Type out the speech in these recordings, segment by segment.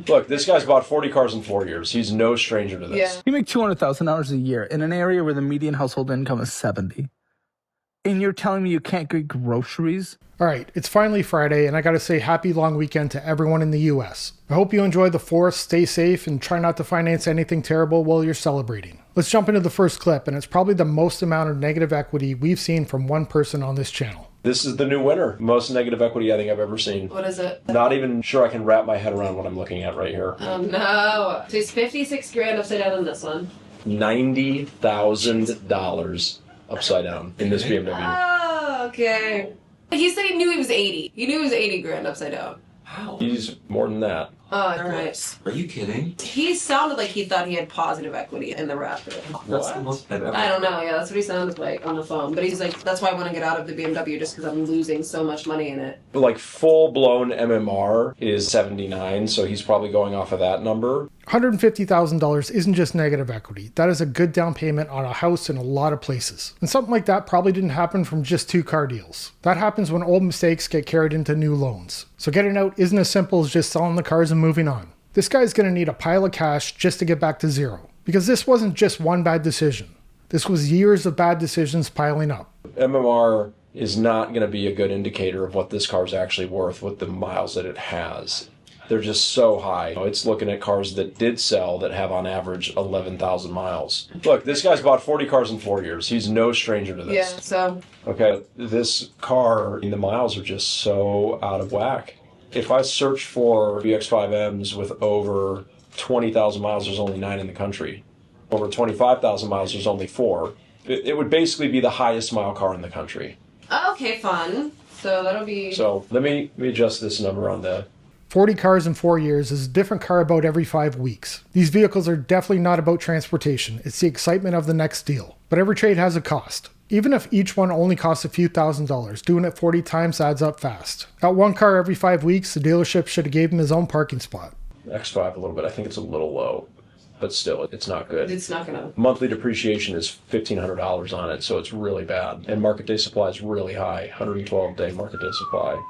Look, this guy's bought 40 cars in 4 years. He's no stranger to this. Yeah. You make $200,000 a year in an area where the median household income is 70. And you're telling me you can't get groceries? All right, it's finally Friday, and I gotta say happy long weekend to everyone in the US. I hope you enjoy the 4th, stay safe, and try not to finance anything terrible while you're celebrating. Let's jump into the first clip, and it's probably the most amount of negative equity we've seen from one person on this channel. This is the new winner. Most negative equity I think I've ever seen. What is it? Not even sure I can wrap my head around what I'm looking at right here. Oh no. So he's 56 grand upside down in this one. $90,000 upside down in this BMW. Oh, okay. He said he knew he was 80. He knew he was 80 grand upside down. How? He's more than that. Oh, alright. Are you kidding? He sounded like he thought he had positive equity in the Raptor. That's the most I've ever. I don't know, yeah, that's what he sounded like on the phone. But he's like, that's why I want to get out of the BMW just because I'm losing so much money in it. But like full-blown MMR is 79, so he's probably going off of that number. $150,000 isn't just negative equity. That is a good down payment on a house in a lot of places. And something like that probably didn't happen from just 2 car deals. That happens when old mistakes get carried into new loans. So getting out isn't as simple as just selling the cars and moving on. This guy's going to need a pile of cash just to get back to zero. Because this wasn't just one bad decision. This was years of bad decisions piling up. MMR is not going to be a good indicator of what this car is actually worth with the miles that it has. They're just so high. It's looking at cars that did sell that have on average 11,000 miles. Look, this guy's bought 40 cars in 4 years. He's no stranger to this. Yeah, so. Okay, this car, the miles are just so out of whack. If I search for X5Ms with over 20,000 miles, there's only 9 in the country. Over 25,000 miles, there's only 4. It would basically be the highest mile car in the country. Okay, fun. So that'll be. So let me adjust this number on the. 40 cars in 4 years is a different car about every 5 weeks. These vehicles are definitely not about transportation. It's the excitement of the next deal. But every trade has a cost. Even if each one only costs a few $1,000s, doing it 40 times adds up fast. At 1 car every 5 weeks, the dealership should have gave him his own parking spot. X5 a little bit. I think it's a little low, but still, it's not good. It's not gonna. Monthly depreciation is $1,500 on it, so it's really bad. And market day supply is really high. 112-day market day supply.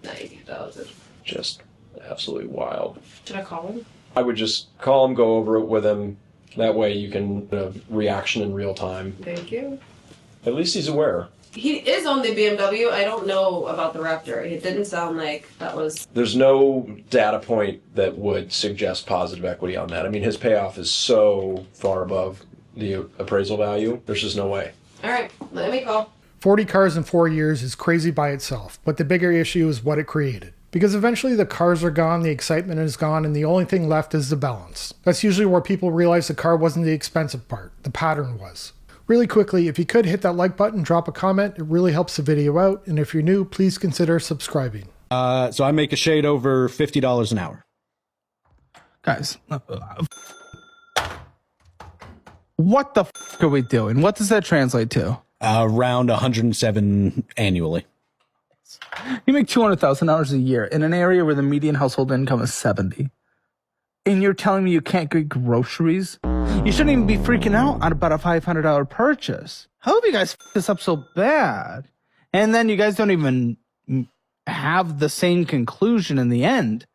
90,000. Just absolutely wild. Should I call him? I would just call him, go over it with him. That way you can reaction in real time. Thank you. At least he's aware. He is on the BMW. I don't know about the Raptor. It didn't sound like that was. There's no data point that would suggest positive equity on that. I mean, his payoff is so far above the appraisal value. There's just no way. All right, let me call. 40 cars in 4 years is crazy by itself, but the bigger issue is what it created. Because eventually the cars are gone, the excitement is gone, and the only thing left is the balance. That's usually where people realize the car wasn't the expensive part, the pattern was. Really quickly, if you could hit that like button, drop a comment, it really helps the video out, and if you're new, please consider subscribing. So I make a shade over $50 an hour. Guys, what the are we doing? What does that translate to? Around 107 annually. You make $200,000 a year in an area where the median household income is 70. And you're telling me you can't get groceries? You shouldn't even be freaking out on about a $500 purchase. How have you guys f***ed this up so bad? And then you guys don't even have the same conclusion in the end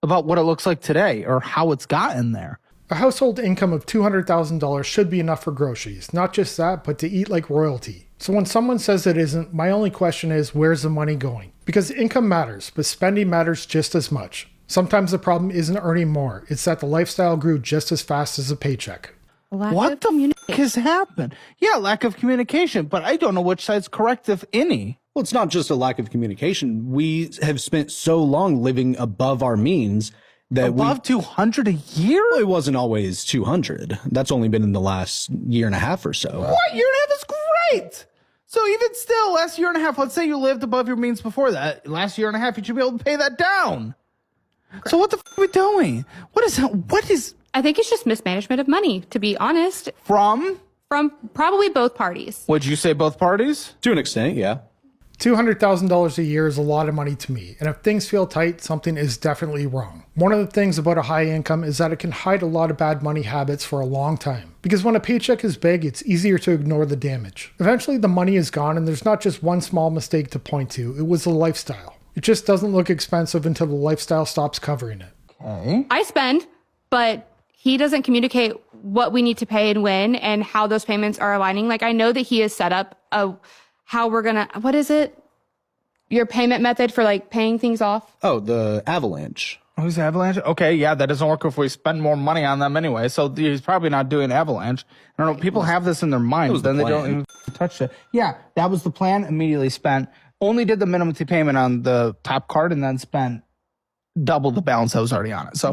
about what it looks like today or how it's gotten there. A household income of $200,000 should be enough for groceries. Not just that, but to eat like royalty. So when someone says it isn't, my only question is, where's the money going? Because income matters, but spending matters just as much. Sometimes the problem isn't earning more, it's that the lifestyle grew just as fast as a paycheck. What the f*** has happened? Yeah, lack of communication, but I don't know which side's correct, if any. Well, it's not just a lack of communication. We have spent so long living above our means that above 200 a year? Well, it wasn't always 200. That's only been in the last year and a half or so. What? Year and a half is great. So even still, last year and a half, let's say you lived above your means before that. Last year and a half, you should be able to pay that down. So what the f*** are we doing? What is... I think it's just mismanagement of money, to be honest. From probably both parties. Would you say both parties? To an extent, yeah. $200,000 a year is a lot of money to me, and if things feel tight, something is definitely wrong. One of the things about a high income is that it can hide a lot of bad money habits for a long time. Because when a paycheck is big, it's easier to ignore the damage. Eventually the money is gone and there's not just one small mistake to point to, it was the lifestyle. It just doesn't look expensive until the lifestyle stops covering it. Okay. I spend, but he doesn't communicate what we need to pay and when and how those payments are aligning. Like, I know that he has set up how we're gonna, what is it? Your payment method for like paying things off? Oh, the Avalanche. Who's Avalanche? Okay, yeah, that doesn't work if we spend more money on them anyway. So he's probably not doing Avalanche. I don't know. People have this in their minds, then they don't even touch it. Yeah, that was the plan. Immediately spent. Only did the minimum payment on the top card and then spent double the balance that was already on it. So,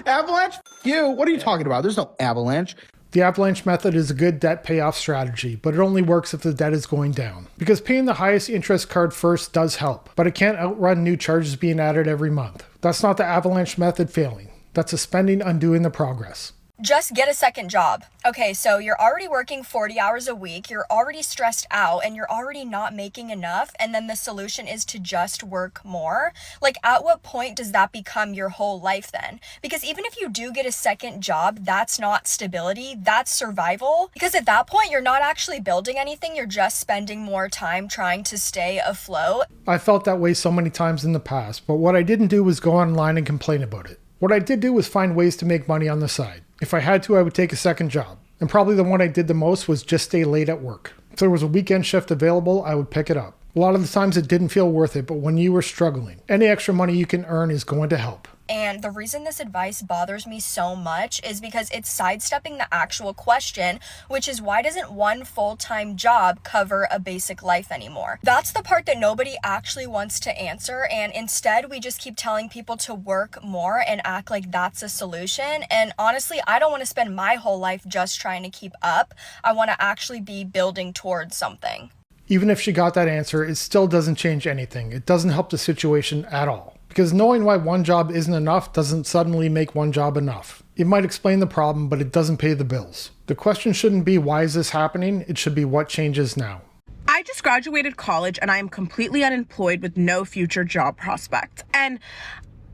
Avalanche? You? What are you talking about? There's no Avalanche. The Avalanche method is a good debt payoff strategy, but it only works if the debt is going down. Because paying the highest interest card first does help, but it can't outrun new charges being added every month. That's not the Avalanche method failing. That's a spending undoing the progress. Just get a second job. Okay, so you're already working 40 hours a week, you're already stressed out, and you're already not making enough, and then the solution is to just work more? Like, at what point does that become your whole life then? Because even if you do get a second job, that's not stability, that's survival. Because at that point, you're not actually building anything, you're just spending more time trying to stay afloat. I felt that way so many times in the past, but what I didn't do was go online and complain about it. What I did do was find ways to make money on the side. If I had to, I would take a second job. And probably the one I did the most was just stay late at work. If there was a weekend shift available, I would pick it up. A lot of the times it didn't feel worth it, but when you were struggling, any extra money you can earn is going to help. And the reason this advice bothers me so much is because it's sidestepping the actual question, which is, why doesn't one full-time job cover a basic life anymore? That's the part that nobody actually wants to answer, and instead we just keep telling people to work more and act like that's a solution. And honestly, I don't want to spend my whole life just trying to keep up. I want to actually be building towards something. Even if she got that answer, it still doesn't change anything. It doesn't help the situation at all. Because knowing why one job isn't enough doesn't suddenly make one job enough. It might explain the problem, but it doesn't pay the bills. The question shouldn't be, why is this happening? It should be, what changes now? I just graduated college and I am completely unemployed with no future job prospects. And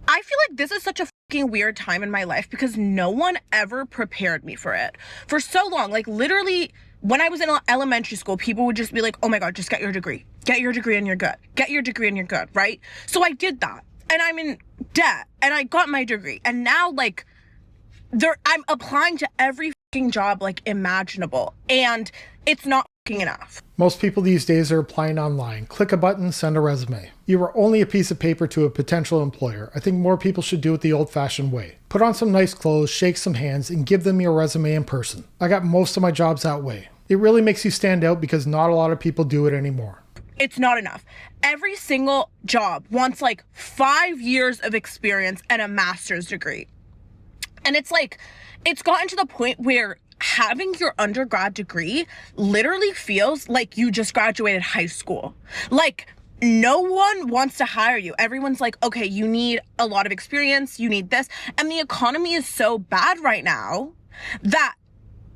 I feel like this is such a fucking weird time in my life because no one ever prepared me for it. For so long, like literally, when I was in elementary school, people would just be like, oh my God, just get your degree. Get your degree and you're good. Get your degree and you're good, right? So I did that. And I'm in debt and I got my degree. And now like I'm applying to every fucking job like imaginable. And it's not fucking enough. Most people these days are applying online. Click a button, send a resume. You are only a piece of paper to a potential employer. I think more people should do it the old-fashioned way. Put on some nice clothes, shake some hands, and give them your resume in person. I got most of my jobs that way. It really makes you stand out because not a lot of people do it anymore. It's not enough. Every single job wants like 5 years of experience and a master's degree. And it's like, it's gotten to the point where having your undergrad degree literally feels like you just graduated high school. Like, no one wants to hire you. Everyone's like, okay, you need a lot of experience, you need this. And the economy is so bad right now that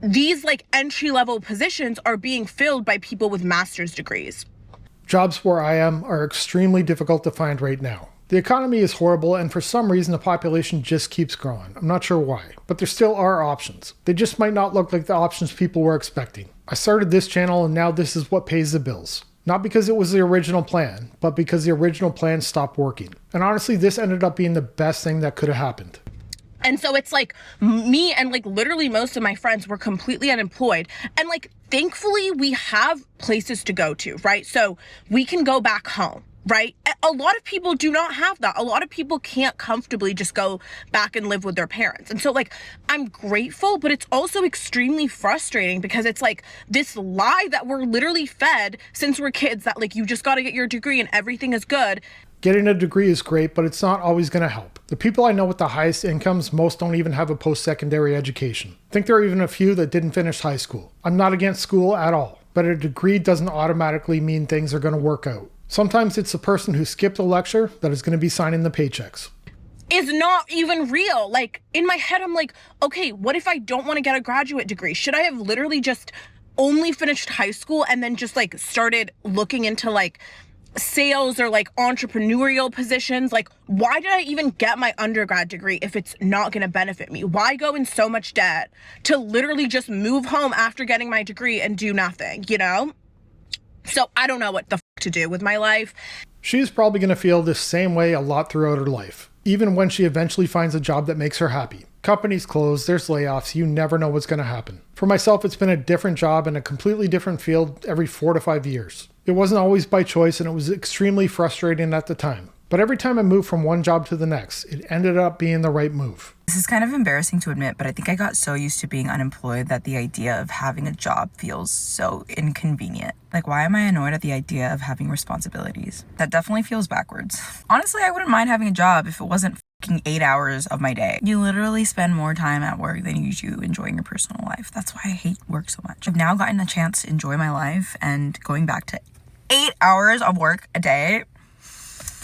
these like entry-level positions are being filled by people with master's degrees. Jobs where I am are extremely difficult to find right now. The economy is horrible, and for some reason the population just keeps growing. I'm not sure why, but there still are options. They just might not look like the options people were expecting. I started this channel and now this is what pays the bills. Not because it was the original plan, but because the original plan stopped working. And honestly, this ended up being the best thing that could have happened. And so it's like me and like literally most of my friends were completely unemployed. And like, thankfully we have places to go to, right? So we can go back home, right? A lot of people do not have that. A lot of people can't comfortably just go back and live with their parents. And so like, I'm grateful, but it's also extremely frustrating because it's like this lie that we're literally fed since we're kids that like, you just got to get your degree and everything is good. Getting a degree is great, but it's not always going to help. The people I know with the highest incomes, most don't even have a post-secondary education. I think there are even a few that didn't finish high school. I'm not against school at all, but a degree doesn't automatically mean things are going to work out. Sometimes it's the person who skipped a lecture that is going to be signing the paychecks. Is not even real. Like in my head, I'm like, okay, what if I don't want to get a graduate degree? Should I have literally just only finished high school and then just like started looking into like sales or like entrepreneurial positions? Like, why did I even get my undergrad degree if it's not going to benefit me? Why go in so much debt to literally just move home after getting my degree and do nothing, you know? So I don't know what the to do with my life. She's probably going to feel this same way a lot throughout her life. even when she eventually finds a job that makes her happy. Companies close, there's layoffs, you never know what's going to happen. For myself, it's been a different job in a completely different field every 4 to 5 years. It wasn't always by choice, and it was extremely frustrating at the time. But every time I moved from one job to the next, it ended up being the right move. This is kind of embarrassing to admit, but I think I got so used to being unemployed that the idea of having a job feels so inconvenient. Like, why am I annoyed at the idea of having responsibilities? That definitely feels backwards. Honestly, I wouldn't mind having a job if it wasn't fucking 8 hours of my day. You literally spend more time at work than you do enjoying your personal life. That's why I hate work so much. I've now gotten a chance to enjoy my life, and going back to 8 hours of work a day,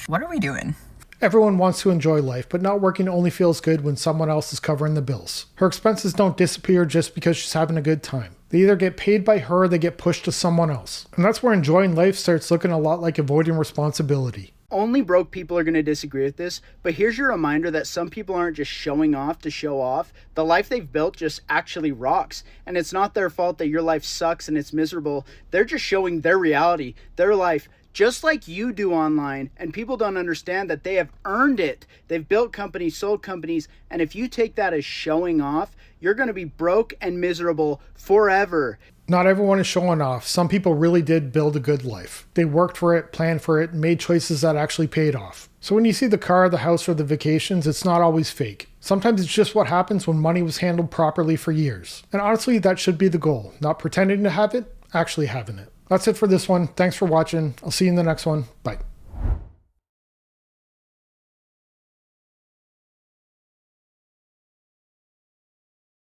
what are we doing? Everyone wants to enjoy life, but not working only feels good when someone else is covering the bills. Her expenses don't disappear just because she's having a good time. They either get paid by her or they get pushed to someone else. And that's where enjoying life starts looking a lot like avoiding responsibility. Only broke people are going to disagree with this, but here's your reminder that some people aren't just showing off to show off. The life they've built just actually rocks, and it's not their fault that your life sucks and it's miserable. They're just showing their reality, their life, just like you do online, and people don't understand that they have earned it. They've built companies, sold companies, and if you take that as showing off, you're going to be broke and miserable forever. Not everyone is showing off. Some people really did build a good life. They worked for it, planned for it, made choices that actually paid off. So when you see the car, the house, or the vacations, it's not always fake. Sometimes it's just what happens when money was handled properly for years. And honestly, that should be the goal. Not pretending to have it, actually having it. That's it for this one. Thanks for watching. I'll see you in the next one. Bye.